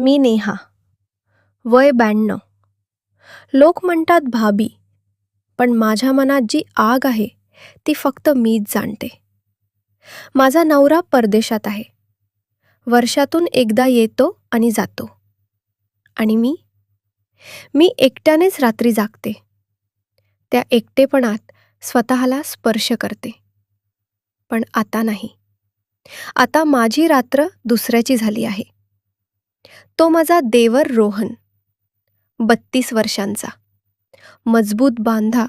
मी नेहा, वय 92. लोक म्हणतात भाभी, पण माझ्या मनात जी आग आहे ती फक्त मीच जाणते. माझा नवरा परदेशात आहे. वर्षातून एकदा येतो आणि जातो. आणि मी एकट्यानेच रात्री जागते. त्या एकटेपणात स्वतःला स्पर्श करते. पण आता नाही. आता माझी रात्र दुसऱ्याची झाली आहे. तो माझा देवर रोहन, 32 वर्षांचा, मजबूत बांधा,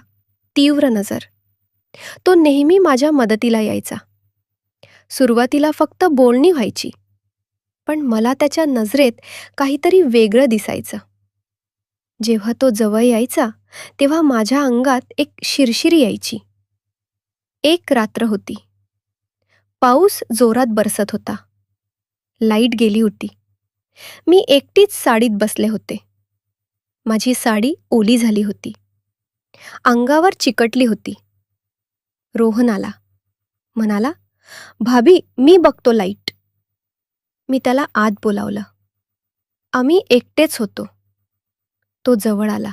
तीव्र नजर. तो नेहमी माझ्या मदतीला यायचा. सुरुवातीला फक्त बोलणी व्हायची, पण मला त्याच्या नजरेत काहीतरी वेगळं दिसायचं. जेव्हा तो जवळ यायचा तेव्हा माझ्या अंगात एक शिरशिरी यायची. एक रात्र होती. पाऊस जोरात बरसत होता. लाईट गेली होती. मी एकटीच साडीत बसले होते. माझी साडी ओली झाली होती. अंगावर चिकटली होती. रोहन आला. म्हणाला, भाभी, मी बघतो लाईट. मी त्याला आत बोलावलं. आम्ही एकटेच होतो. तो जवळ आला.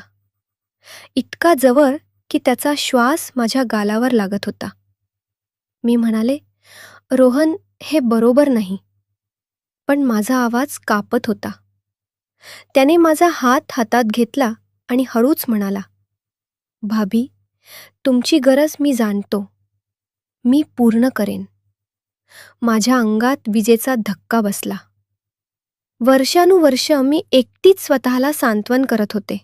इतका जवळ की त्याचा श्वास माझ्या गालावर लागत होता. मी म्हणाले, रोहन, हे बरोबर नाही. पण माझा आवाज कापत होता. त्याने माझा हात हातात घेतला आणि हळूच म्हणाला, भाभी, तुमची गरज मी जाणतो. मी पूर्ण करेन. माझ्या अंगात विजेचा धक्का बसला. वर्षानुवर्ष मी एकटीच स्वतःला सांत्वन करत होते.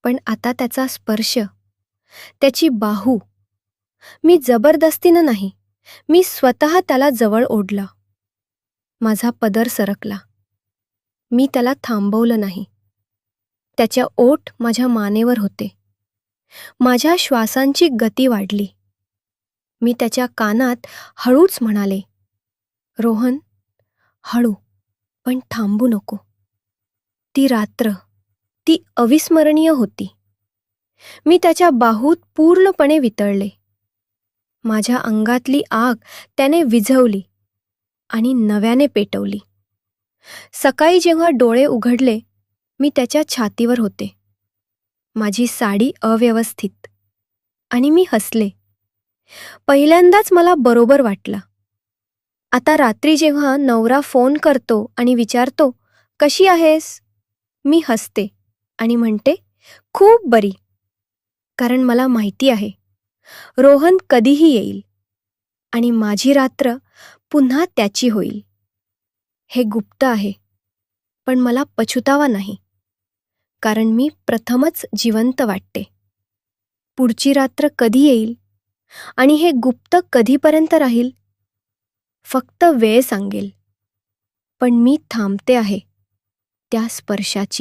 पण आता त्याचा स्पर्श, त्याची बाहू, मी जबरदस्तीनं नाही, मी स्वतः त्याला जवळ ओढलं. माझा पदर सरकला. मी त्याला थांबवलं नाही. त्याच्या ओठ माझ्या मानेवर होते. माझ्या श्वासांची गती वाढली. मी त्याच्या कानात हळूच म्हणाले, रोहन, हळू, पण थांबू नको. ती रात्र, ती अविस्मरणीय होती. मी त्याच्या बाहूत पूर्णपणे वितळले. माझ्या अंगातली आग त्याने विझवली आणि नव्याने पेटवली. सकाळी जेव्हा डोळे उघडले, मी त्याच्या छातीवर होते. माझी साडी अव्यवस्थित. आणि मी हसले. पहिल्यांदाच मला बरोबर वाटलं. आता रात्री जेव्हा नवरा फोन करतो आणि विचारतो, कशी आहेस? मी हसते आणि म्हणते, खूप बरी. कारण मला माहिती आहे, रोहन कधीही येईल आणि माझी रात्र पुन्हा त्याची होईल. हे गुप्त आहे, पण मला पछुतावा नाही. कारण मी प्रथमच जिवंत वाटते. पुढची रात्र कधी येईल आणि हे गुप्त कधीपर्यंत राहील? फक्त वेळ सांगेल. पण मी थांबते आहे त्या स्पर्शाची.